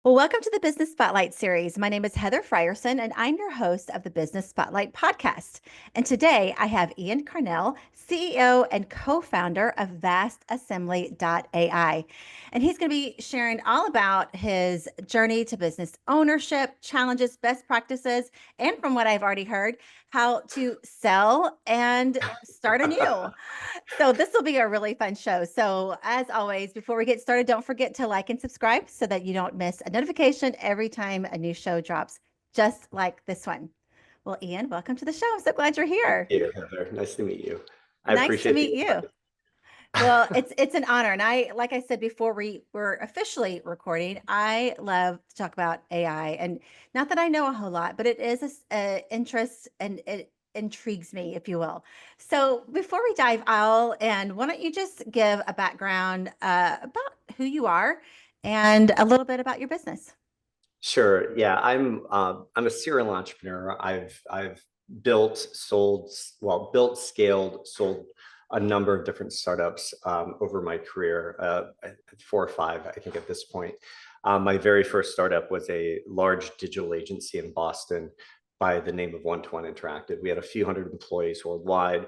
Well, welcome to the Business Spotlight series. My name is Heather Frierson, and I'm your host of the Business Spotlight podcast. And today I have Ian Karnell, CEO and co-founder of VastAssemble.ai. And he's going to be sharing all about his journey to business ownership, challenges, best practices, and from what I've already heard, how to sell and start anew. So this will be a really fun show. So as always, before we get started, don't forget to like and subscribe so that you don't miss a notification every time a new show drops, just like this one. Well, Ian, welcome to the show. I'm so glad you're Thank here. you, Heather. Nice to meet you. I Nice to appreciate the meet you. invite. Well, it's an honor. And like I said before we were officially recording, I love to talk about AI. And not that I know a whole lot, but it is a interest and it intrigues me, if you will. So before we dive all in, why don't you just give a background about who you are and a little bit about your business? Sure. Yeah, I'm a serial entrepreneur. I've built, sold, built, scaled, sold a number of different startups over my career, four or five, I think, at this point. My very first startup was a large digital agency in Boston by the name of One-to-One Interactive. We had a few hundred employees worldwide.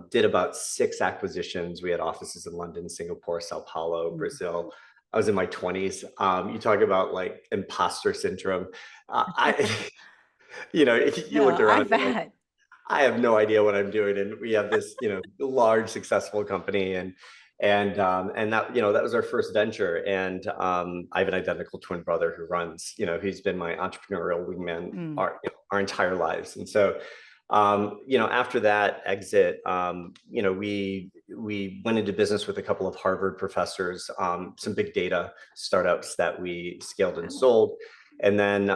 Did about six acquisitions. We had offices in London, Singapore, Sao Paulo, Brazil. I was in my 20s. You talk about like imposter syndrome. I, you look No, I around, you're like, bet. I have no idea what I'm doing, and we have this, large successful company, and that, that was our first venture. And I have an identical twin brother who runs, he's been my entrepreneurial wingman Mm. our entire lives. And so, after that exit, we went into business with a couple of Harvard professors, some big data startups that we scaled and Wow. sold. And then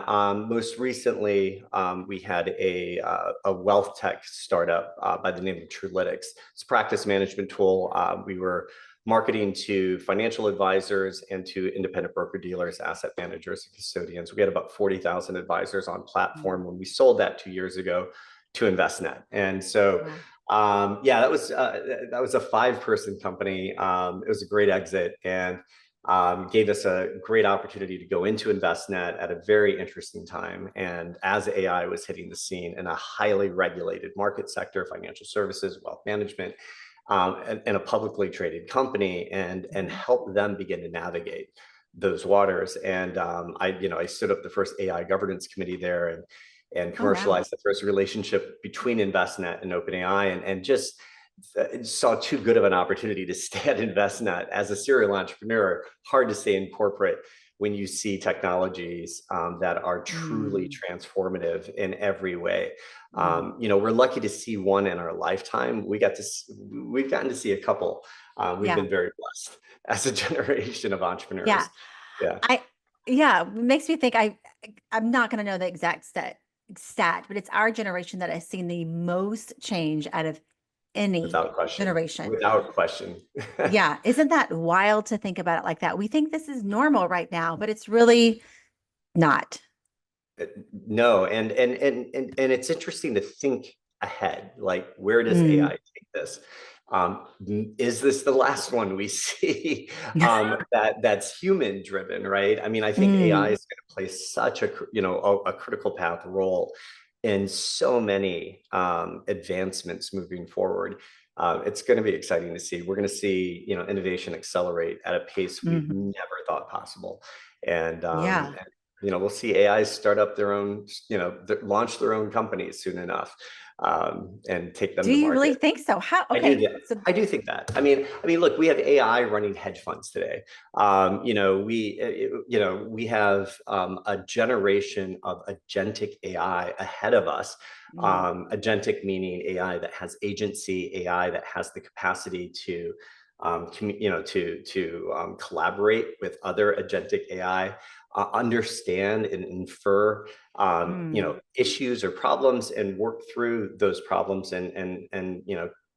most recently, we had a wealth tech startup by the name of Trulytics. It's a practice management tool. We were marketing to financial advisors and to independent broker dealers, asset managers, and custodians. We had about 40,000 advisors on Mm. platform when we sold that 2 years ago to Envestnet. And so, Wow. yeah, that was a five-person company. It was a great exit, and gave us a great opportunity to go into Envestnet at a very interesting time. And as AI was hitting the scene in a highly regulated market sector, financial services, wealth management, and a publicly traded company, and Mhm. help them begin to navigate those waters. And I stood up the first AI governance committee there, and Oh, wow. commercialized the first relationship between Envestnet and OpenAI, and just saw too good of an opportunity to stay at Envestnet as a serial entrepreneur. Hard to stay in corporate when you see technologies that are truly Mm. transformative in every way. Mm. We're lucky to see one in our lifetime. We've gotten to see a couple. We've Yeah. been very blessed as a generation of Yeah. entrepreneurs. Yeah, I yeah, it makes me think I'm not going to know the exact stat, but it's our generation that has seen the most change out of any without question. generation. Without question. Yeah, isn't that wild to think about it like that? We think this is normal right now, but it's really not. No, and it's interesting to think ahead. Like, where does AI Mm. take this? Is this the last one we see that's human driven, right? I mean, I think AI Mm. is going to play such a critical path role in so many advancements moving forward. It's going to be exciting to see. We're going to see innovation accelerate at a pace we've Mhm. never thought possible, and Yeah. we'll see AIs start up their own, launch their own companies soon enough, and take them Do to you really market. think so? How? I do. Okay. So, I do think that. I mean, look, we have AI running hedge funds today. We have a generation of agentic AI ahead of us. mm, Agentic meaning AI that has agency, AI that has the capacity to, collaborate with other agentic AI, understand and infer mm, issues or problems and work through those problems, and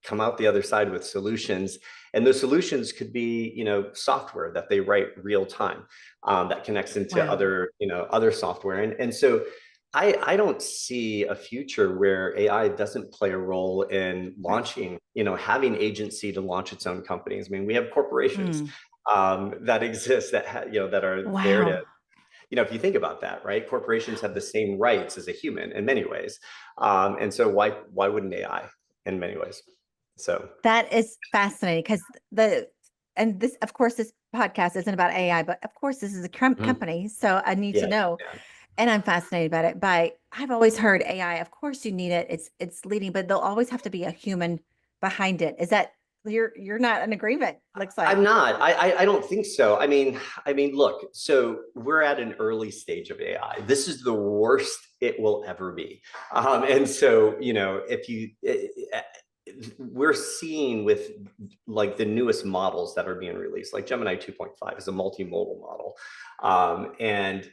come out the other side with solutions. And those solutions could be software that they write real time, that connects into wow. other software. And so I don't see a future where AI doesn't play a role in Right. launching, having agency to launch its own companies. I mean, we have corporations Mm, that exist that that are there to wow. if you think about that, right? Corporations have the same rights as a human in many ways. And so why wouldn't AI in many ways? So That is fascinating because and this, of course, this podcast isn't about AI, but of course, this is a mhm. company. So I need to Yeah, know. yeah. And I'm fascinated about it. I've always heard AI, of course you need it. It's leading, but there'll always have to be a human behind it. Is that you're not in agreement, looks I'm like. not. I don't think so. I mean, look. So we're at an early stage of AI. This is the worst it will ever be. And so, if you, we're seeing with like the newest models that are being released, like Gemini 2.5 is a multimodal model, and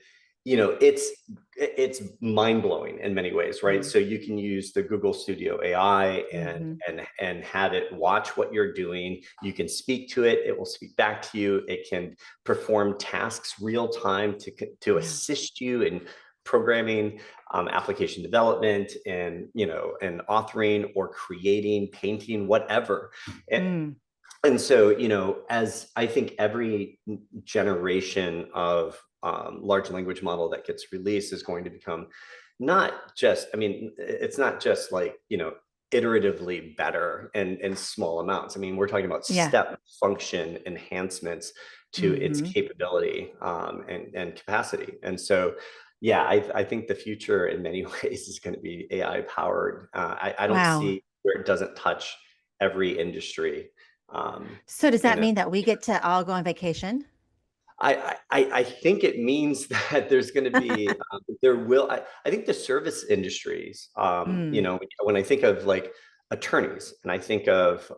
it's mind blowing in many ways, right? Mm, So you can use the Google Studio AI and mhm. and have it watch what you're doing. You can speak to it; it will speak back to you. It can perform tasks real time to Yeah. assist you in programming, application development, and authoring or creating, painting, whatever. Mm, And so, as I think every generation of large language model that gets released is going to become not just, I mean, it's not just like, iteratively better and in small amounts. I mean, we're talking about yeah. step function enhancements to its Hmm. capability, and capacity. And so, yeah, I think the future in many ways is going to be AI powered. I don't Wow. see where it doesn't touch every industry. So does that And mean that we get to all go on vacation? I think it means that there's going to be, I think the service industries, Mm, when I think of like attorneys and I think of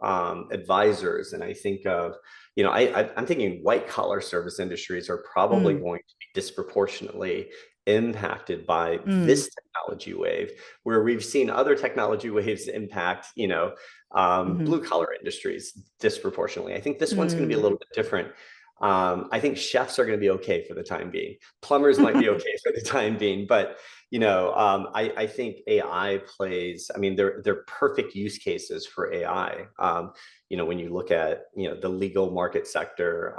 advisors and I think of, I'm thinking white collar service industries are probably mm, going to be disproportionately impacted by mm, this technology wave, where we've seen other technology waves impact, mhm, blue collar industries disproportionately. I think this one's going to be a mm. little bit different. I think chefs are going to be okay for the time being. Plumbers might be okay for the time being, but I think AI plays. I mean, they're perfect use cases for AI. When you look at the legal market sector,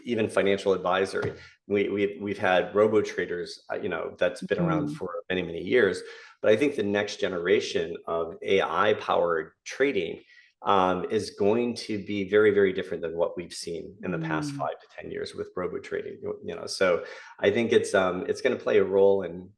even financial advisory, we've had robo traders, that's been around Mm, for many years. But I think the next generation of AI powered trading is going to be very different than what we've seen in the past mm, 5 to 10 years with robo trading. So I think it's going to play a role in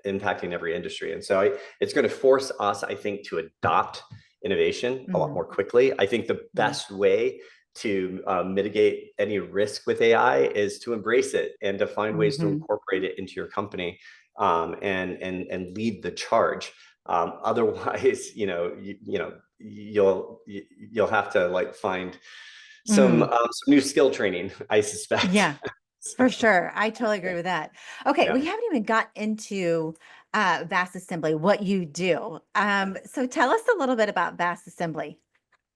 impacting every industry, and so it's going to force us, I think, to adopt innovation a lot mhm, more quickly. I think the mm, best way to mitigate any risk with AI is to embrace it and to find ways to mhm. incorporate it into your company, and lead the charge. Otherwise, you'll have to like find Mm. some new skill training, I suspect. Yeah, for So, sure. I totally agree with that. Okay, yeah. we haven't even got into Vast Assembly, what you do. So tell us a little bit about Vast Assembly.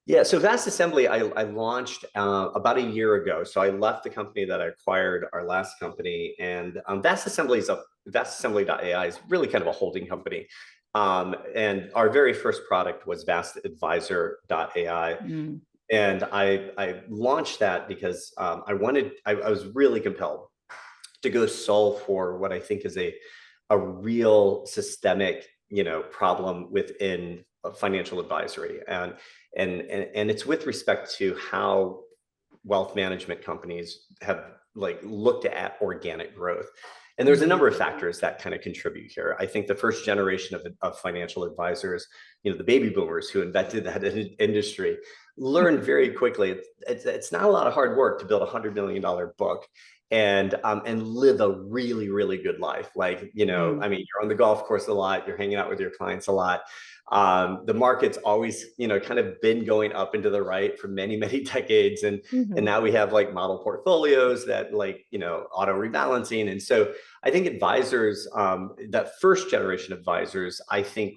Yeah, so Vast Assembly, I launched about a year ago. So I left the company that I acquired, our last company, and VastAssemble.ai is really kind of a holding company. And our very first product was VastAdvisor.ai. Mm, And I launched that because I was really compelled to go solve for what I think is a real systemic, problem within financial advisory, and it's with respect to how wealth management companies have like looked at organic growth. And there's a mhm, number of factors that kind of contribute here. I think the first generation of financial advisors, the baby boomers who invented that industry, learned very quickly it's not a lot of hard work to build $100 million book and live a really good life. Like, mm, I mean, you're on the golf course a lot, you're hanging out with your clients a lot. The market's always, kind of been going up and to the right for many decades. And mhm, now we have like model portfolios that like, auto rebalancing. And so I think advisors, that first generation advisors, I think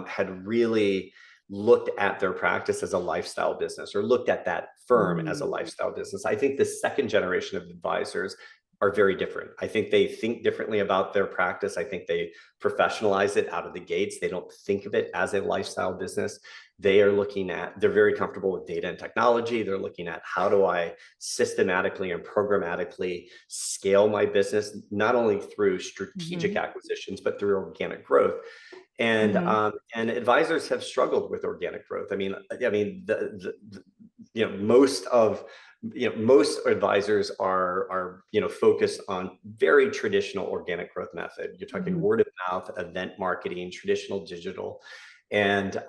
had really looked at their practice as a lifestyle business or looked at that firm as a mm, lifestyle business. I think the second generation of advisors are very different. I think they think differently about their practice. I think they professionalize it out of the gates. They don't think of it as a lifestyle business. they're very comfortable with data and technology. They're looking at, how do I systematically and programmatically scale my business, not only through strategic acquisitions, but through organic growth. And advisors have struggled with organic growth. I mean, most advisors are focused on very traditional organic growth method. You're talking word of mouth, event marketing, traditional digital, and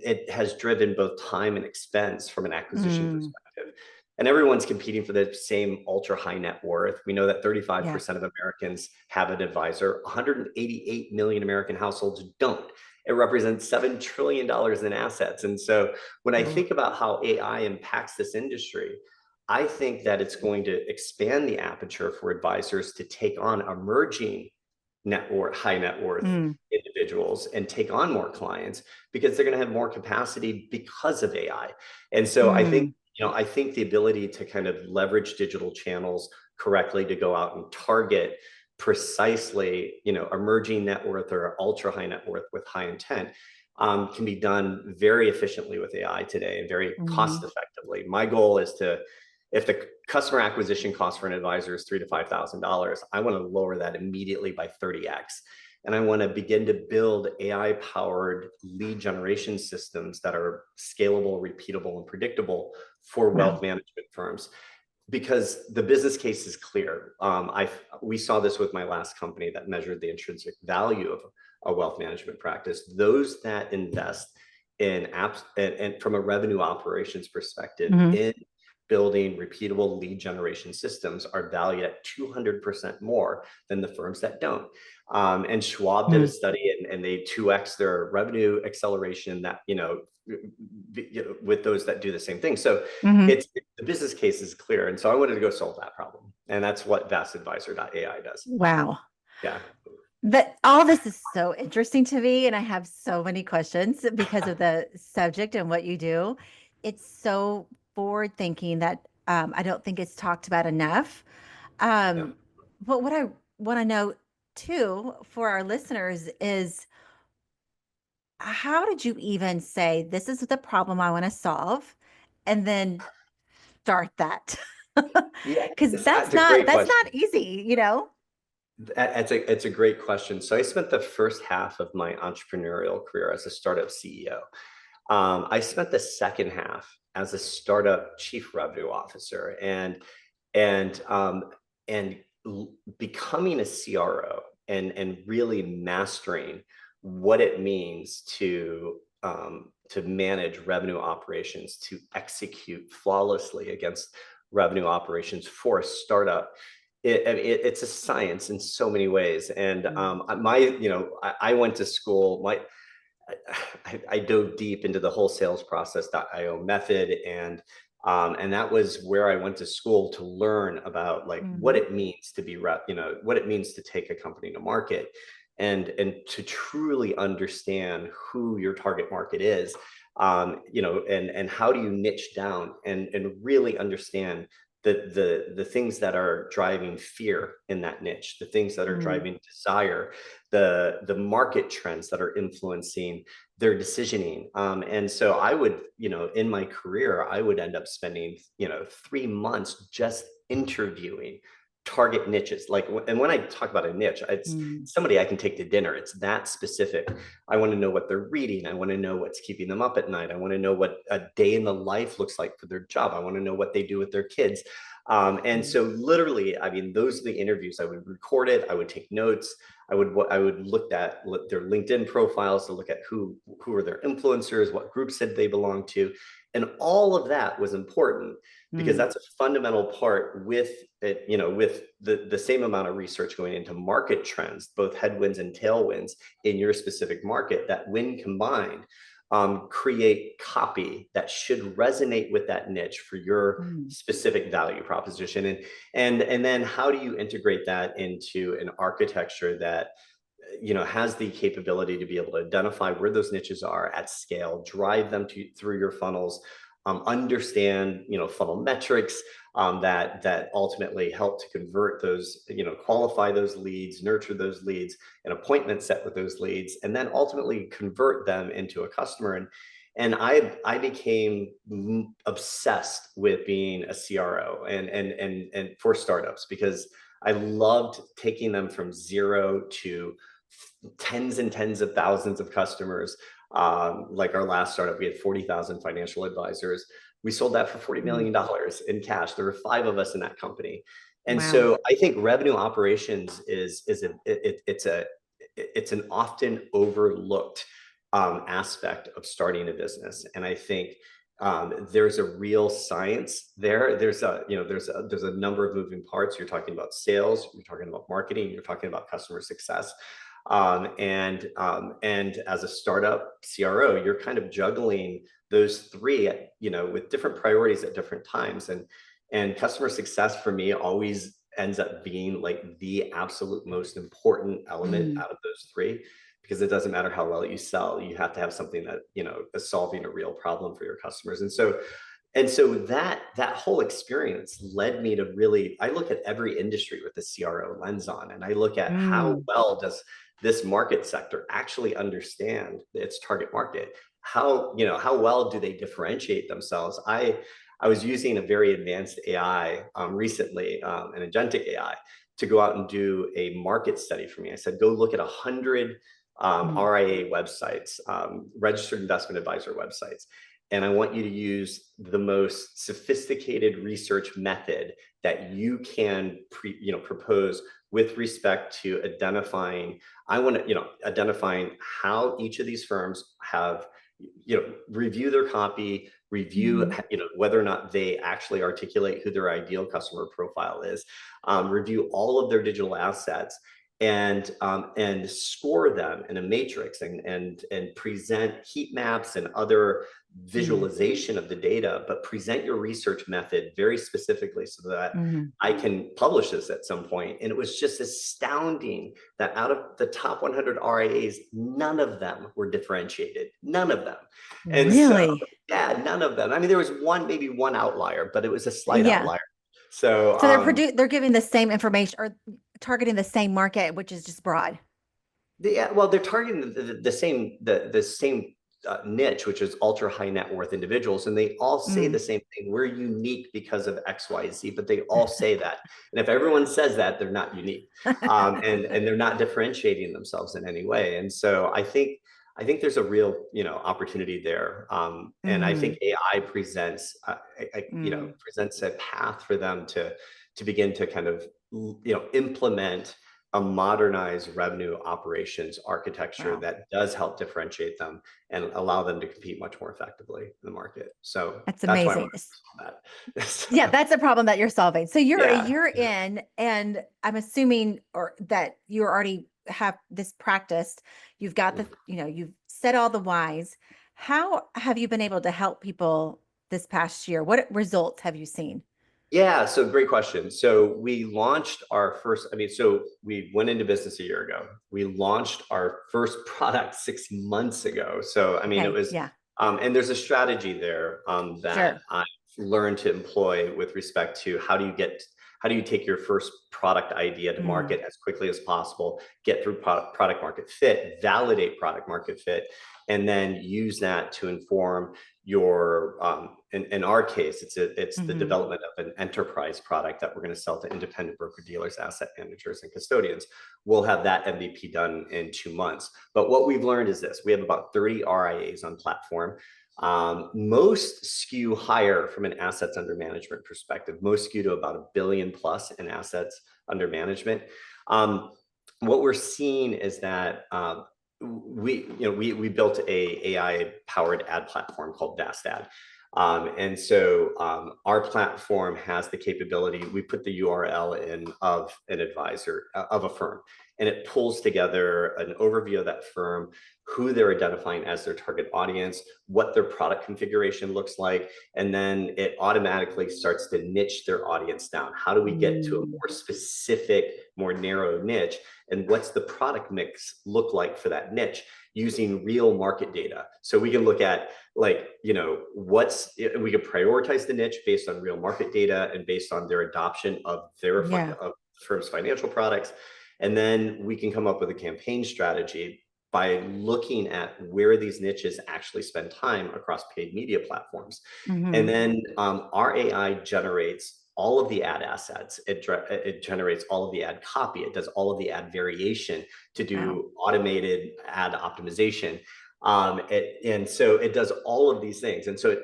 it has driven both time and expense from an acquisition perspective. And everyone's competing for the same ultra high net worth. We know that 35% of Americans have an advisor. 188 million American households don't. It represents $7 trillion in assets. And so when I think about how AI impacts this industry, I think that it's going to expand the aperture for advisors to take on emerging high net worth individuals and take on more clients, because they're going to have more capacity because of AI. And so I think the ability to kind of leverage digital channels correctly to go out and target precisely, emerging net worth or ultra high net worth with high intent, can be done very efficiently with AI today and very cost effectively. My goal is if the customer acquisition cost for an advisor is $3,000 to $5,000, I want to lower that immediately by 30x. And I want to begin to build AI-powered lead generation systems that are scalable, repeatable, and predictable for wealth management firms, because the business case is clear. We saw this with my last company that measured the intrinsic value of a wealth management practice. Those that invest in apps and from a revenue operations perspective in building repeatable lead generation systems are valued at 200% more than the firms that don't. And Schwab did a study, and they 2x their revenue acceleration that, with those that do the same thing. So the business case is clear. And so I wanted to go solve that problem. And that's what VastAdvisor.ai does. Wow. Yeah. All this is so interesting to me, and I have so many questions because of the subject and what you do. It's so forward thinking that I don't think it's talked about enough. But what I want to know too for our listeners is, how did you even say, this is the problem I want to solve, and then start that? Yeah, Because that's a great question. not easy, It's a great question. So I spent the first half of my entrepreneurial career as a startup CEO. I spent the second half as a startup chief revenue officer, and becoming a CRO and really mastering what it means to manage revenue operations, to execute flawlessly against revenue operations for a startup. It's a science in so many ways. And I went to school. I dove deep into the whole sales process.io method, and that was where I went to school to learn about what it means to be what it means to take a company to market, and to truly understand who your target market is, and how do you niche down and really understand the things that are driving fear in that niche, the things that are driving desire, the market trends that are influencing their decisioning. And so I would, in my career, I would end up spending, 3 months just interviewing target niches. And when I talk about a niche, it's somebody I can take to dinner. It's that specific. I want to know what they're reading. I want to know what's keeping them up at night. I want to know what a day in the life looks like for their job. I want to know what they do with their kids. And so literally, those are the interviews. I would record it. I would take notes. I would look at their LinkedIn profiles to look at who are their influencers, what groups did they belong to. And all of that was important, because that's a fundamental part with it, with the same amount of research going into market trends, both headwinds and tailwinds in your specific market, that when combined, create copy that should resonate with that niche for your specific value proposition. And then how do you integrate that into an architecture that has the capability to be able to identify where those niches are at scale, drive them through your funnels, understand funnel metrics that ultimately help to convert those, qualify those leads, nurture those leads, an appointment set with those leads, and then ultimately convert them into a customer. And I became obsessed with being a CRO and for startups, because I loved taking them from zero to tens and tens of thousands of customers. Like our last startup, we had 40,000 financial advisors. We sold that for $40 million in cash. There were 5 of us in that company. And Wow. so I think revenue operations it's an often overlooked aspect of starting a business. And I think there's a real science there. There's a number of moving parts. You're talking about sales, you're talking about marketing, you're talking about customer success. And as a startup CRO, you're kind of juggling those 3, with different priorities at different times. And customer success for me always ends up being like the absolute most important element out of those 3, because it doesn't matter how well you sell, you have to have something that, is solving a real problem for your customers. And so that whole experience led me to really, I look at every industry with the CRO lens on, and I look at how well does this market sector actually understand its target market? How well do they differentiate themselves? I was using a very advanced AI recently, an agentic AI, to go out and do a market study for me. I said, go look at 100 RIA websites, registered investment advisor websites. And I want you to use the most sophisticated research method that you can propose with respect to identifying. Identifying how each of these firms have, review their copy, review, whether or not they actually articulate who their ideal customer profile is, review all of their digital assets, and score them in a matrix, and present heat maps and other visualization of the data, but present your research method very specifically so that I can publish this at some point. And it was just astounding that out of the top 100 RIAs, none of them were differentiated. None of them. And Really? so, yeah, none of them. I mean, there was maybe one outlier, but it was a slight Yeah. outlier. So they're giving the same information or targeting the same market, which is just broad. well, they're targeting the same niche, which is ultra high net worth individuals, and they all say the same thing. We're unique because of X, Y, Z, but they all say that. And if everyone says that, they're not unique, and they're not differentiating themselves in any way. And so I think there's a real opportunity there, and I think AI presents presents a path for them to begin to kind of implement a modernized revenue operations architecture that does help differentiate them and allow them to compete much more effectively in the market. So That's that's why I amazing. want to solve that. Yeah, that's a problem that you're solving. So you're a Yeah. year in, and I'm assuming that you already have this practiced. You've got you've said all the whys. How have you been able to help people this past year? What results have you seen? Yeah, so great question. So we launched our first, so we went into business a year ago. We launched our first product 6 months ago. So, it Okay. was, Yeah. and there's a strategy there that Sure. I learned to employ with respect to how do you take your first product idea to market as quickly as possible, get through product market fit, validate product market fit, and then use that to inform your in our case it's the development of an enterprise product that we're going to sell to independent broker dealers, asset managers, and custodians. We'll have that MVP done in 2 months. But what we've learned is this: we have about 30 RIAs on platform. Most skew higher from an assets under management perspective. Most skew to about $1 billion plus in assets under management. What we're seeing is that we built a AI powered ad platform called VastAd. And so our platform has the capability. We put the URL in of an advisor of a firm, and it pulls together an overview of that firm, who they're identifying as their target audience, what their product configuration looks like, and then it automatically starts to niche their audience down. How do we get to a more specific, more narrow niche? And what's the product mix look like for that niche using real market data? So we can look at we can prioritize the niche based on real market data and based on their adoption of their of firm's financial products. And then we can come up with a campaign strategy by looking at where these niches actually spend time across paid media platforms. And then our AI generates all of the ad assets. It generates all of the ad copy. It does all of the ad variation to do automated ad optimization. And so it does all of these things. And so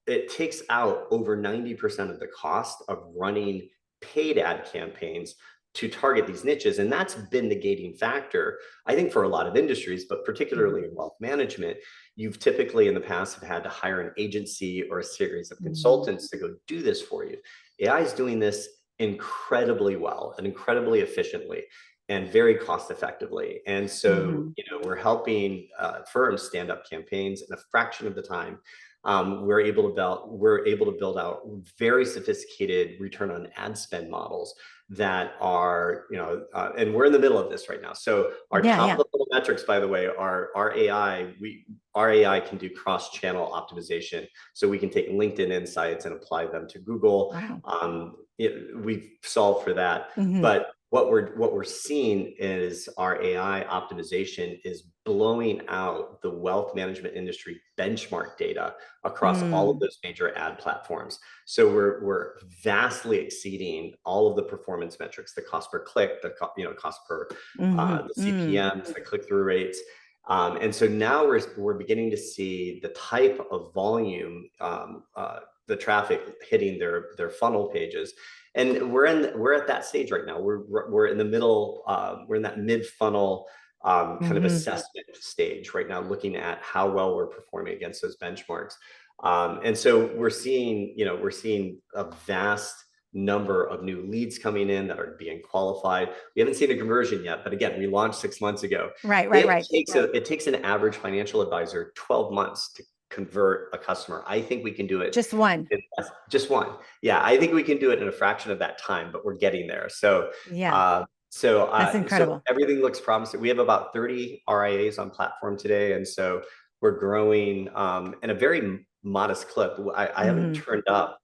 it takes out over 90% of the cost of running paid ad campaigns to target these niches. And that's been the gating factor, I think, for a lot of industries, but particularly in wealth management. You've typically in the past have had to hire an agency or a series of consultants to go do this for you. AI is doing this incredibly well and incredibly efficiently and very cost effectively. And so, we're helping firms stand up campaigns in a fraction of the time. We're able to build out very sophisticated return on ad spend models that are, and we're in the middle of this right now. So our top level metrics, by the way, are our AI. Our AI can do cross-channel optimization, so we can take LinkedIn insights and apply them to Google. Wow. We've solved for that, but what we're seeing is our AI optimization is blowing out the wealth management industry benchmark data across all of those major ad platforms. So we're vastly exceeding all of the performance metrics, the cost per click, the cost per the CPMs, the click-through rates. And so now we're beginning to see the type of volume, the traffic hitting their funnel pages. And we're at that stage right now. We're in the middle. We're in that mid-funnel kind of assessment stage right now, looking at how well we're performing against those benchmarks. And so we're seeing a vast number of new leads coming in that are being qualified. We haven't seen a conversion yet, but again, we launched 6 months ago. Right. It takes an average financial advisor 12 months to convert a customer. I think we can do it. Just one. Just one. Yeah, I think we can do it in a fraction of that time, but we're getting there. So that's incredible. So everything looks promising. We have about 30 RIAs on platform today, and so we're growing in a very modest clip. I haven't turned up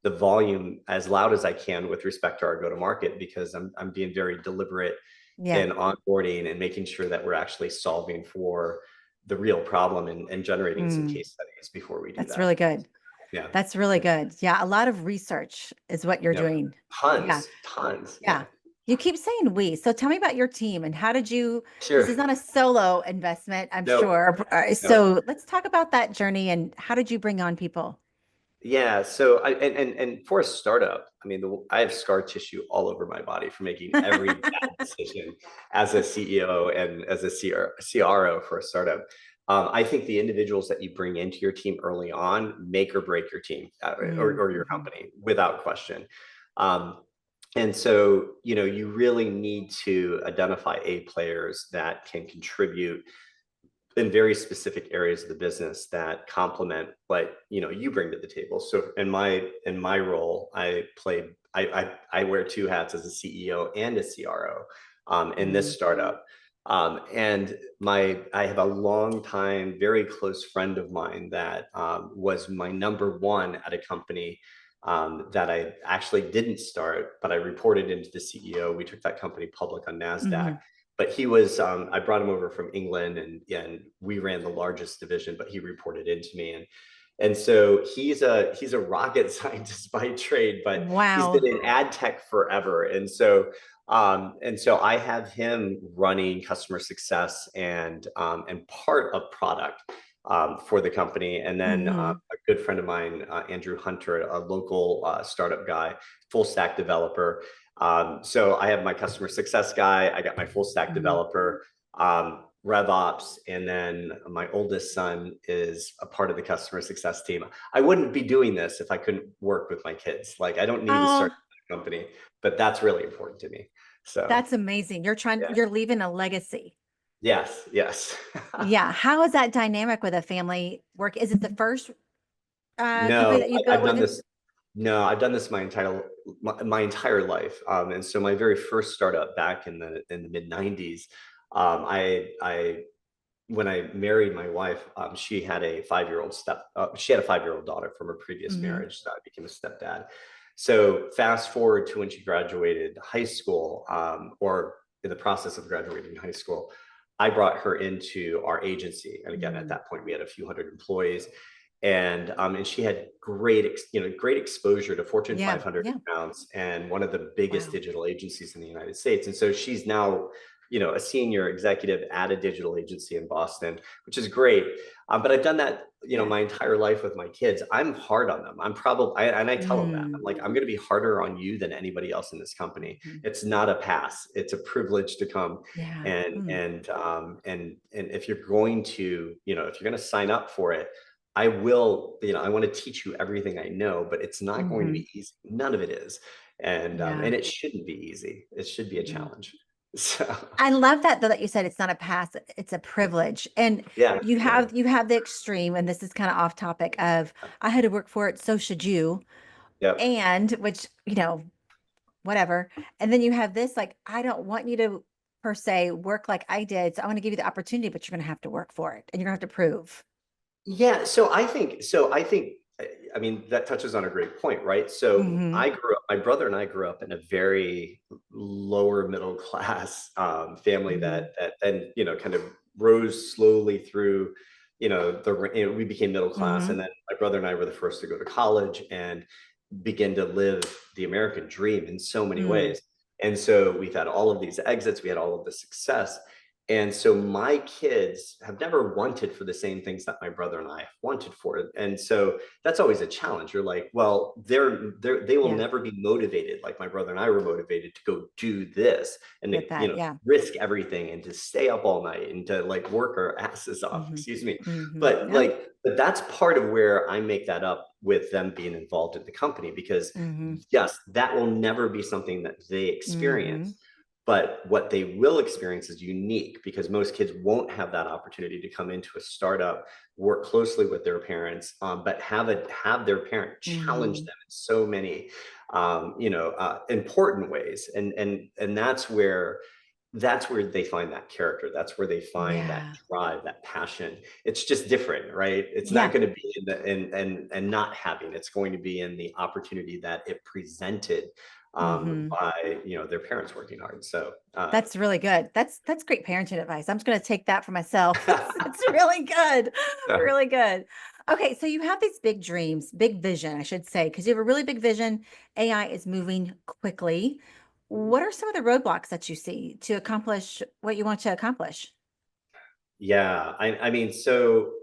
the volume as loud as I can with respect to our go-to-market, because I'm being very deliberate in onboarding and making sure that we're actually solving for the real problem and generating some case studies before we do that. That's really good. Yeah. That's really good. Yeah. A lot of research is what you're doing. Tons. Yeah. You keep saying we. So tell me about your team and how did you, Sure. This is not a solo investment, I'm No. sure. So let's talk about that journey and how did you bring on people? Yeah. So and for a startup, I mean, I have scar tissue all over my body for making every bad decision as a CEO and as a CRO for a startup. I think the individuals that you bring into your team early on make or break your team or your company without question. And so, you really need to identify A players that can contribute in very specific areas of the business that complement what you bring to the table. So in my role, I wear two hats as a CEO and a CRO in this startup. And I have a long time, very close friend of mine that was my number one at a company that I actually didn't start, but I reported into the CEO. We took that company public on NASDAQ. But he was, I brought him over from England and we ran the largest division, but he reported into me. And so he's a rocket scientist by trade, but he's been in ad tech forever. And so I have him running customer success and part of product for the company. And then a good friend of mine, Andrew Hunter, a local startup guy, full stack developer. So I have my customer success guy, I got my full stack developer, RevOps, and then my oldest son is a part of the customer success team. I wouldn't be doing this if I couldn't work with my kids. Like, I don't need to start a company, but that's really important to me. So that's amazing. You're leaving a legacy. Yes. Yeah. How is that dynamic with a family work? Is it the first No, company that you built? I've done this. No, I've done this my entire life. And so my very first startup back in the mid 90s, when I married my wife, she had a 5-year-old daughter from her previous marriage. So I became a stepdad. So fast forward to when she graduated high school, or in the process of graduating high school, I brought her into our agency. And again, at Mm. that point, we had a few hundred employees. And she had great exposure to Fortune Yeah. 500 Yeah. accounts and one of the biggest Wow. digital agencies in the United States. And so she's now, a senior executive at a digital agency in Boston, which is great. But I've done that, Yeah. my entire life with my kids. I'm hard on them. And I tell them that. I'm Mm. like, I'm going to be harder on you than anybody else in this company. Mhm. It's not a pass. It's a privilege to come. Yeah. And if you're going to, if you're going to sign up for it, I will, I want to teach you everything I know, but it's not going to Hmm. be easy. None of it is. And Yeah. it shouldn't be easy. It should be a Mhm. challenge. So I love that though that you said it's not a pass, it's a privilege. And yeah, yeah, you have the extreme, and this is kind of off topic of I had to work for it, so should you. yep. And which, whatever. And then you have this like, I don't want you to per se work like I did. So I want to give you the opportunity, but you're gonna have to work for it and you're gonna have to prove. Yeah, I think, I mean, that touches on a great point, right? So Hmm. my brother and I grew up in a very lower middle class family Hmm. that then, kind of rose slowly through, we became middle class. And Hmm. then my brother and I were the first to go to college and begin to live the American dream in so many Mm. ways. And so we've had all of these exits, we had all of the success. And so my kids have never wanted for the same things that my brother and I have wanted for. And so that's always a challenge. You're like, well, they will Yeah. never be motivated like my brother and I were motivated to go do this and to, Get that. Yeah. risk everything and to stay up all night and to like work our asses off, Hmm. excuse me. Hmm. But Yeah. like, but that's part of where I make that up with them being involved in the company, because Hmm. yes, that will never be something that they Hmm. experience, but what they will experience is unique because most kids won't have that opportunity to come into a startup, work closely with their parents, but have their parent challenge Hmm. them in so many important ways. And that's where they find that character. That's where they find that Yeah. drive, that passion. It's just different, right? It's not Yeah. going to be in the and not having. It's going to be in the opportunity that it presented Hmm. by their parents working hard. So That's really good. That's great parenting advice. I'm just going to take that for myself. It's really good. Really good. Okay, so you have these big dreams, big vision, I should say, because you have a really big vision. AI is moving quickly. What are some of the roadblocks that you see to accomplish what you want to accomplish? yeah, I mean, so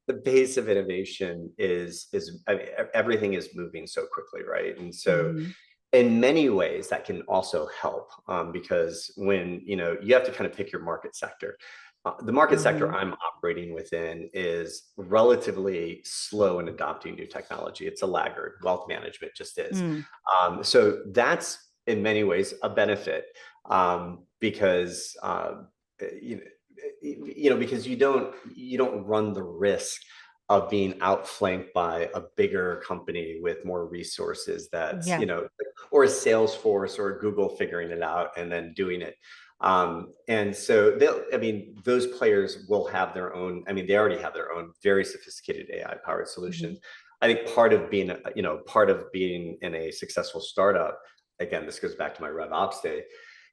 the base of innovation is I mean, everything is moving so quickly, right? And so Hmm. in many ways that can also help, because when you have to kind of pick your market sector. The market sector Hmm. I'm operating within is relatively slow in adopting new technology. It's a laggard. Wealth management just is. Mm. So that's in many ways a benefit, because you know, because you don't run the risk of being outflanked by a bigger company with more resources that's, Yeah. or a Salesforce or a Google figuring it out and then doing it. And so I mean, those players will have their own, I mean, they already have their own very sophisticated AI powered Hmm. solutions. I think part of being in a successful startup, again, this goes back to my RevOps day,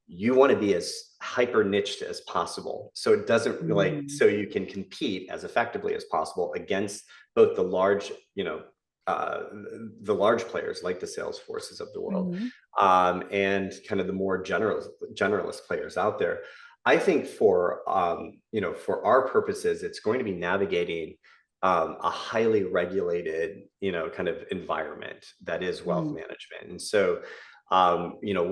you want to be as hyper niched as possible. So it doesn't Hmm. so you can compete as effectively as possible against both uh, the large players like the Salesforces of the world, Hmm. and kind of the more generalist players out there. I think for our purposes, it's going to be navigating a highly regulated, kind of environment that is wealth Hmm. management. And so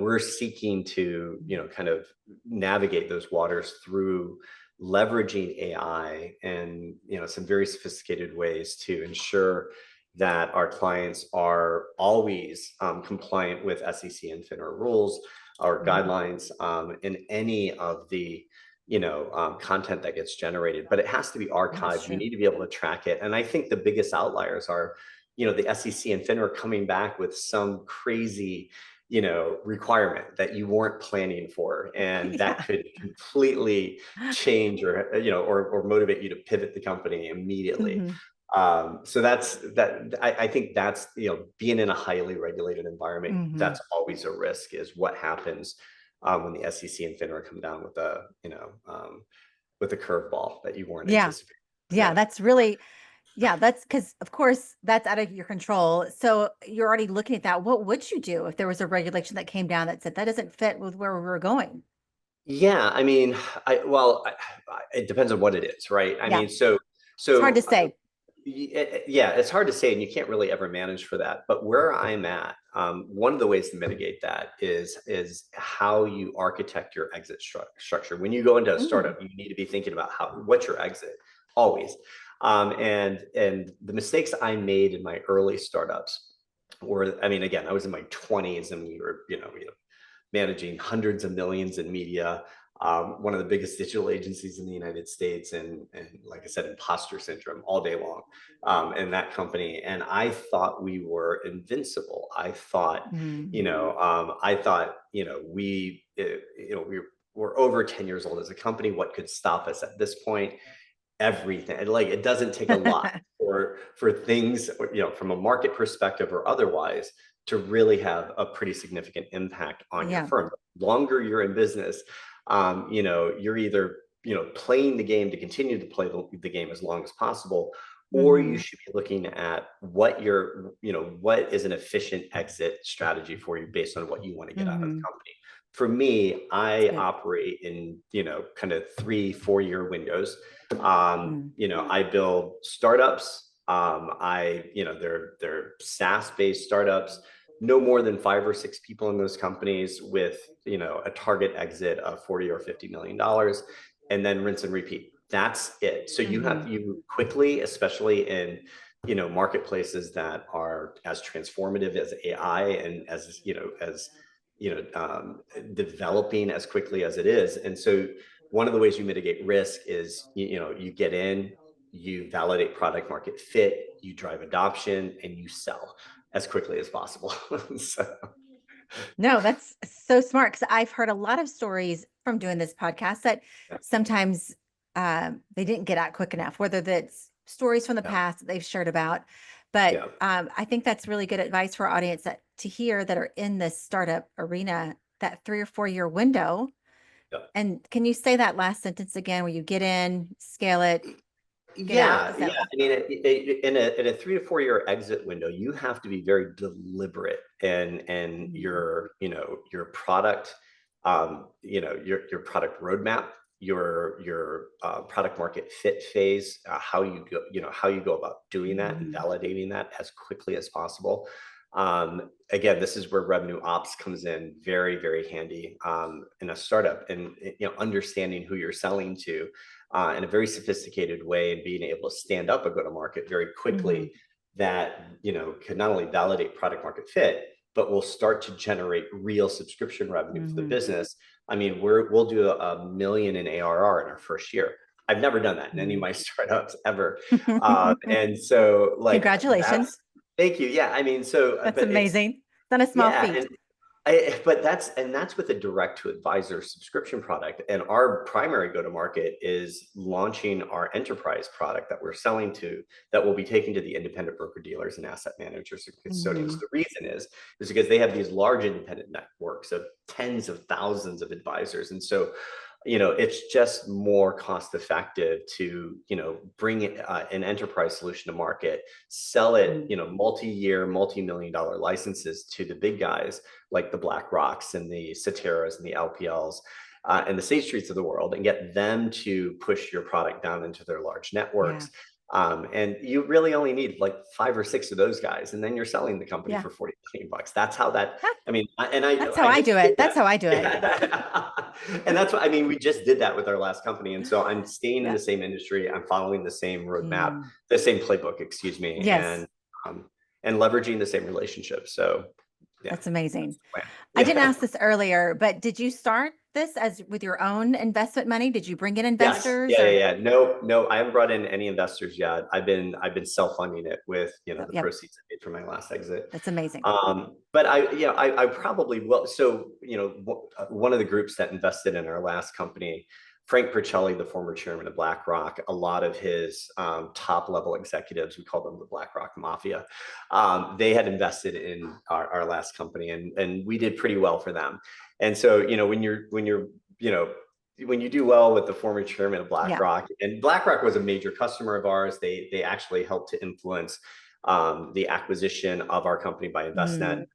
we're seeking to, kind of navigate those waters through leveraging AI and, some very sophisticated ways to ensure that our clients are always compliant with SEC and FINRA rules or Hmm. guidelines, in any of the content that gets generated, but it has to be That's archived. You true. need to be able to track it. And I think the biggest outliers are, the SEC and FINRA coming back with some crazy, requirement that you weren't planning for, and that Yeah. could completely change or motivate you to pivot the company immediately. Hmm. So I think that's, being in a highly regulated environment, Hmm. that's always a risk, is what happens when the SEC and FINRA come down with a, with a curveball that you weren't Yeah. anticipating. Yeah. That's really, yeah, that's because, of course, that's out of your control. So you're already looking at that. What would you do if there was a regulation that came down that said that doesn't fit with where we were going? Yeah, I mean, it depends on what it is, right? I Yeah. mean, so It's hard to so say. yeah, it's hard to say, and you can't really ever manage for that. But where I'm at, one of the ways to mitigate that is how you architect your exit structure. When you go into a Mm, startup, you need to be thinking about what's your exit always. And the mistakes I made in my early startups were, I mean, again, I was in my 20s, and we were, managing hundreds of millions in media, one of the biggest digital agencies in the United States, and like I said, imposter syndrome all day long in that company. And I thought we were invincible. mm, I thought, we're over 10 years old as a company. What could stop us at this point? Everything. Like, it doesn't take a lot for things, from a market perspective or otherwise, to really have a pretty significant impact on your yeah. firm. The longer you're in business, you're either, playing the game to continue to play the game as long as possible, or you Hmm. should be looking at what is an efficient exit strategy for you based on what you want to get out of the Hmm. company. For me, That's I good. operate in, kind of 3-4 year windows. Mm, I build startups. They're SaaS-based startups, no more than 5 or 6 people in those companies, with, a target exit of 40 or $50 million, and then rinse and repeat. That's it. So hmm. you quickly, especially in, marketplaces that are as transformative as AI, and developing as quickly as it is. And so one of the ways you mitigate risk is, you get in, you validate product market fit, you drive adoption, and you sell as quickly as possible. So, No, that's so smart because I've heard a lot of stories from doing this podcast that yeah, sometimes they didn't get out quick enough, whether that's stories from the yeah, past that they've shared about. But yeah, I think that's really good advice for our audience that to hear that are in this startup arena, that 3 or 4 year window. yeah. And can you say that last sentence again where you get in, scale it, get out? Yeah, Is yeah. that I mean, in a 3 to 4 year exit window, you have to be very deliberate, and Mhm. your product, your product roadmap, your product market fit phase, how you go about doing that and Mhm. validating that as quickly as possible. Again, this is where revenue ops comes in very, very handy in a startup, and understanding who you're selling to in a very sophisticated way, and being able to stand up a go-to-market very Mhm. quickly that, can not only validate product market fit, but will start to generate real subscription revenue for the Mhm. business. I mean, we'll do a million in ARR in our first year. I've never done that in any of Mhm. my startups ever. And so, like, that's, Congratulations. thank you. Yeah, I mean, so, That's but it's, amazing. It's not a small yeah, feat. but that's with a direct to advisor subscription product. And our primary go to market is launching our enterprise product that we're selling to, that will be taken to the independent broker dealers and asset managers and custodians. Mhm. The reason is because they have these large independent networks of tens of thousands of advisors. And so, it's just more cost effective to, bring an enterprise solution to market, sell it, Mhm. multi-year, multi-million dollar licenses to the big guys like the Black Rocks and the Sateras and the LPLs and the State Streets of the world, and get them to push your product down into their large Yeah. networks. And you really only need like 5 or 6 of those guys, and then you're selling the company Yeah. for 40 million bucks. That's how that. That- I mean, That's how I I just do did it. That's that. how I do it. Yeah. And that's what I mean. We just did that with our last company, and so I'm staying in Yeah. the same industry. I'm following the same roadmap, Mm. the same playbook, excuse me, Yes, um, and leveraging the same relationships. So, yeah, that's amazing. plan. I didn't Yeah. ask this earlier, but did you start this as with your own investment money? Did you bring in Yes. investors Yeah. Yeah. or Yeah. No. No. I haven't brought in any investors yet. I've been self funding it with, so, the yep, proceeds I made from my last exit. that's amazing. But I probably will. So, one of the groups that invested in our last company, Frank Percelli, the former chairman of BlackRock, a lot of his top level executives, we call them the BlackRock Mafia, they had invested in our last company, and we did pretty well for them. And so, when you do well with the former chairman of BlackRock, and BlackRock was a major customer of ours, they actually helped to influence the acquisition of our company by Envestnet.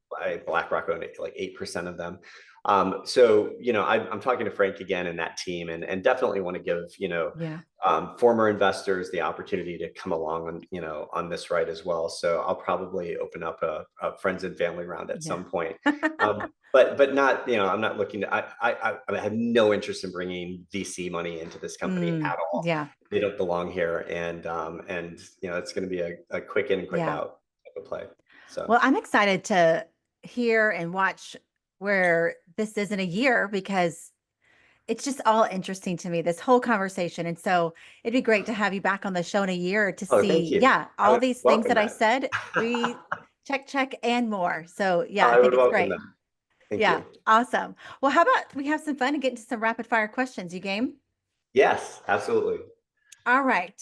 BlackRock owned like 8% of them. So, I'm talking to Frank again and that team, and definitely want to give, former investors the opportunity to come along on this ride as well. So I'll probably open up a friends and family round at some point. But not, I'm not looking to, I have no interest in bringing VC money into this company at all. They don't belong here. And it's going to be a quick in and quick out type of play. So, well, I'm excited to hear and watch where this is in a year, because it's just all interesting to me, this whole conversation. And so it'd be great to have you back on the show in a year to see, all these things that I said, check, and more. So I think it's great. Thank you. Awesome. Well, how about we have some fun and get into some rapid fire questions? You game? Yes, absolutely. All right.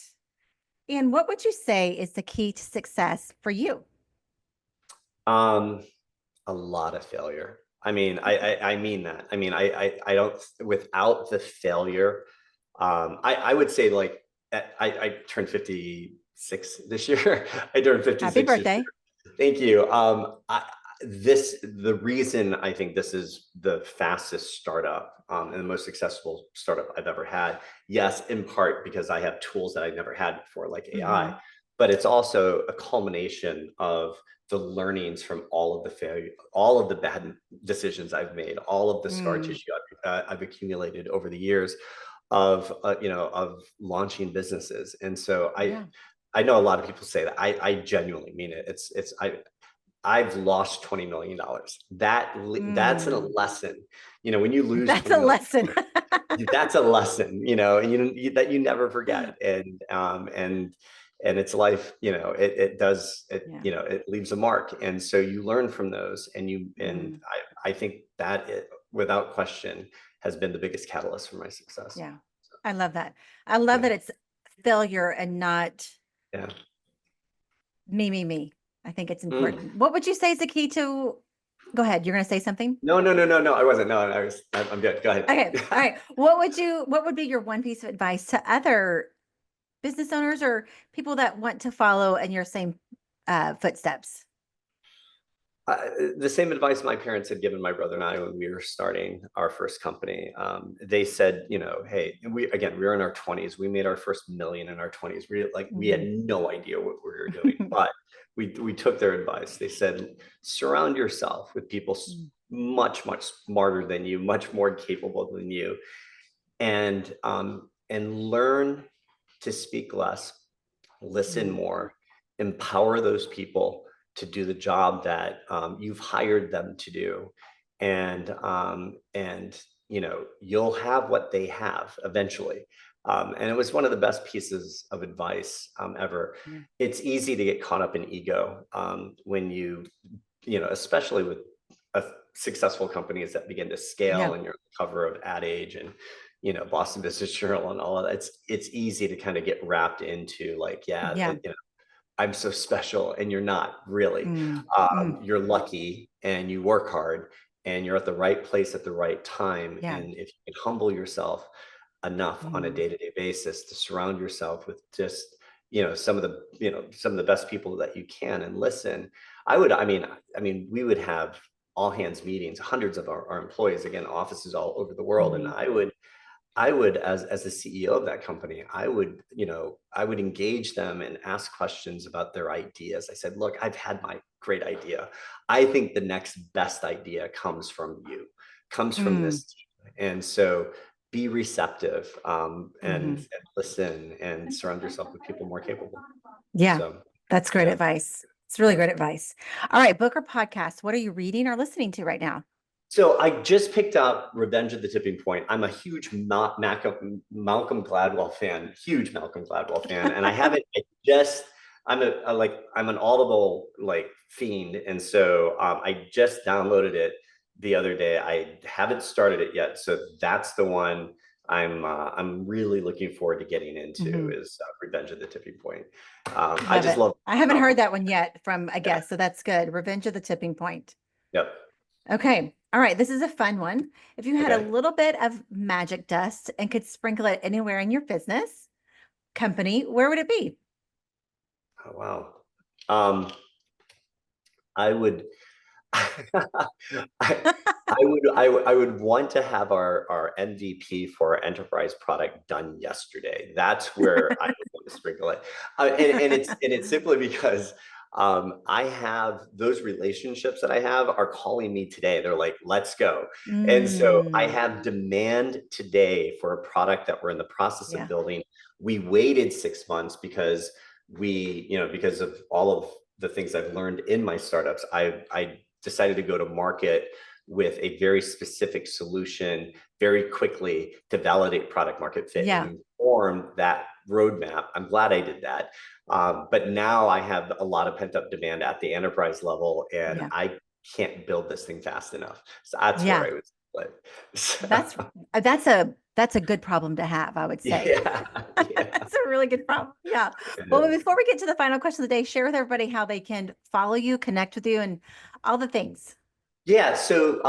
And what would you say is the key to success for you? A lot of failure. I mean, I mean that. I mean, I don't, without the failure, I would say, like, I turned 56 this year. I turned 56. Happy birthday. Thank you. The reason I think this is the fastest startup and the most successful startup I've ever had, yes, in part because I have tools that I never had before, like AI, but it's also a culmination of the learnings from all of the failure, all of the bad decisions I've made, all of the scar tissue I've accumulated over the years of launching businesses. And so I know a lot of people say that. I genuinely mean it. I've lost $20 million. That's a lesson. When you lose, that's a lesson. That's a lesson. And that you never forget. And it's life. It leaves a mark. And so you learn from those. And I think that without question has been the biggest catalyst for my success. Yeah, I love that. I love that it's failure and not me. I think it's important. What would you say is the key to? Go ahead. You're going to say something? No. I wasn't. No, I'm good. Go ahead. Okay. All right. What would be your one piece of advice to other business owners or people that want to follow in your same footsteps? The same advice my parents had given my brother and I when we were starting our first company. They said, hey, we were in our 20s. We made our first million in our 20s. We had no idea what we were doing, but we took their advice. They said, surround yourself with people much smarter than you, much more capable than you, and learn to speak less, listen more, empower those people to do the job that you've hired them to do, and you'll have what they have eventually. And it was one of the best pieces of advice ever. It's easy to get caught up in ego when especially with successful companies that begin to scale, and you're on the cover of Ad Age and Boston Business Journal and all of that. It's easy to kind of get wrapped into I'm so special, and you're not really. You're lucky, and you work hard, and you're at the right place at the right time. And if you can humble yourself enough on a day-to-day basis to surround yourself with just some of the best people that you can, and listen, we would have all hands meetings, hundreds of our employees, again, offices all over the world, and I would, as the CEO of that company, I would engage them and ask questions about their ideas. I said, look, I've had my great idea. I think the next best idea comes from you, comes from this team. And so be receptive and listen, and surround yourself with people more capable. That's great advice. It's really great advice. All right, book or podcast, what are you reading or listening to right now? So I just picked up Revenge of the Tipping Point. I'm a huge Malcolm Gladwell fan, and I haven't. I'm an Audible fiend, and so I just downloaded it the other day. I haven't started it yet, so that's the one I'm really looking forward to getting into Hmm. is Revenge of the Tipping Point. I Love just it. love I haven't how, heard that one yet from a yeah, guest, so that's good. Revenge of the Tipping Point. yep. Okay. All right. This is a fun one. If you had a Okay. little bit of magic dust and could sprinkle it anywhere in your business, company, where would it be? Oh, wow. Um, I would, I, I would want to have our MVP for our enterprise product done yesterday. That's where I would want to sprinkle it. And it's simply because I have those relationships that I have are calling me today. They're like, let's go. And so I Mm, have demand today for a product that we're in the process of yeah. building. We waited 6 months because because of all of the things I've learned in my startups, I decided to go to market with a very specific solution very quickly to validate product market fit Yeah. and inform that roadmap. I'm glad I did that. But now I have a lot of pent up demand at the enterprise level, and Yeah. I can't build this thing fast enough. So that's where Yeah. I was like, so, That's a good problem to have, I would say. yeah, yeah. That's a really good problem. Yeah. It Well, is. before we get to the final question of the day, share with everybody how they can follow you, connect with you, and all the things. Yeah, so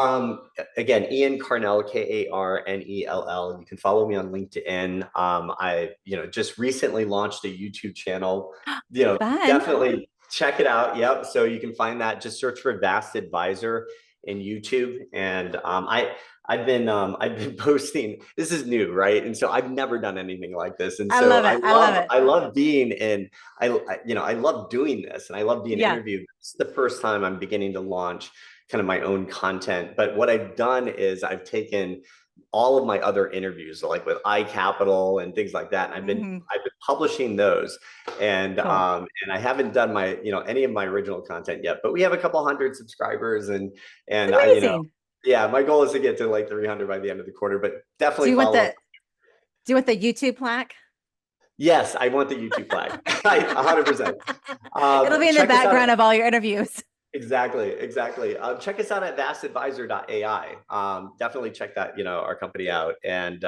again, Ian Karnell, Karnell. You can follow me on LinkedIn. I, just recently launched a YouTube channel. Fun. Definitely check it out. Yep. So you can find that. Just search for Vast Advisor in YouTube. And I've been posting. This is new, right? And so I've never done anything like this. And I so love it. I love it. I love being in. I love doing this, and I love being Yeah. interviewed. It's the first time I'm beginning to launch kind of my own content. But what I've done is I've taken all of my other interviews, like with iCapital and things like that, and Hmm. I've been publishing those, Cool. and I haven't done my any of my original content yet. But we have a couple hundred subscribers, It's and I amazing. yeah, my goal is to get to like 300 by the end of the quarter. But Do definitely you want follow. do you want the YouTube plaque? Yes, I want the YouTube flag. 100%. It'll be in the Check us out. background of all your interviews. Exactly, exactly. Check us out at VastAdvisor.ai. Definitely check that, our company out. And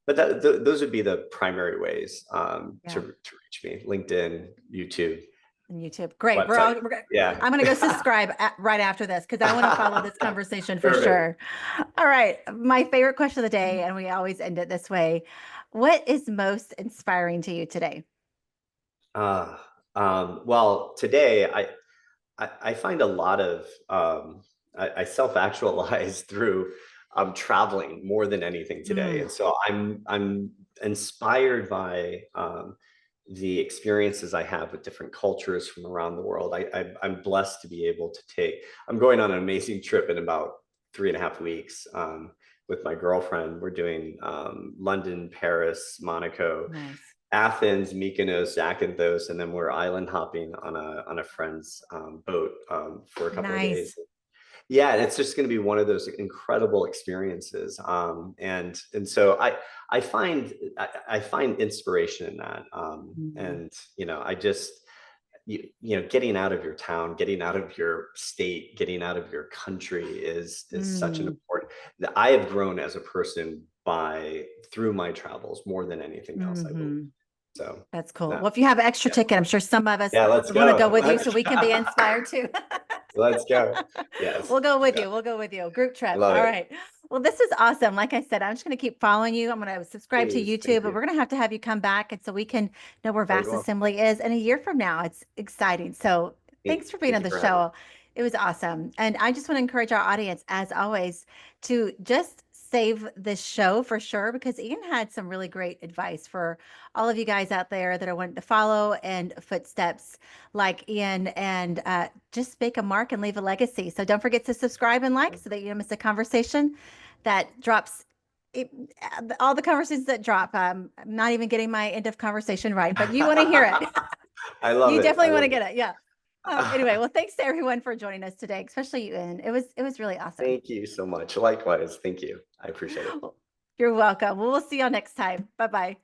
but those would be the primary ways Yeah. to reach me: LinkedIn, YouTube, And YouTube. Great. website. Yeah, I'm going to go subscribe right after this because I want to follow this conversation for perfect. sure. All right. My favorite question of the day, and we always end it this way. What is most inspiring to you today? Uh, well, today I find a lot of I self-actualize through traveling more than anything today, Mm, and so I'm inspired by the experiences I have with different cultures from around the world. I'm blessed to be able to take. I'm going on an amazing trip in about 3.5 weeks with my girlfriend. We're doing London, Paris, Monaco, nice. Athens, Mykonos, Zakynthos, and then we're island hopping on a friend's boat for a couple of days. Nice. Yeah, and it's just going to be one of those incredible experiences. And so I find inspiration in that. Mm, And I just getting out of your town, getting out of your state, getting out of your country is such an mm, important. That I have grown as a person by through my travels more than anything else, I believe. hmm. So, That's cool. no, Well, if you have an extra yeah, ticket, I'm sure some of us yeah. Let's would want to go go. with you so we can be inspired too. Let's go. Yes. We'll go with Yeah. you. We'll go with you. Group I trip. love All it. right. Well, this is awesome. Like I said, I'm just going to keep following you. I'm going to subscribe to Please. Thank YouTube, but you. we're going to have you come back and so we can know where I Vast will. Assembly is in a year from now. It's exciting. So thanks for being Thank on you the for having me. show. It was awesome. And I just want to encourage our audience, as always, to just save this show for sure, because Ian had some really great advice for all of you guys out there that are wanting to follow and footsteps like Ian and just make a mark and leave a legacy. So don't forget to subscribe and like so that you don't miss a conversation that drops. It, all the conversations that drop. I'm not even getting my end of conversation right, but you want to hear it. I love You it. I definitely want to love get it. Yeah. Anyway, well, thanks to everyone for joining us today, especially you, Ian. It was really awesome. Thank you so much. Likewise. Thank you. I appreciate it. You're welcome. Well, we'll see y'all next time. Bye bye.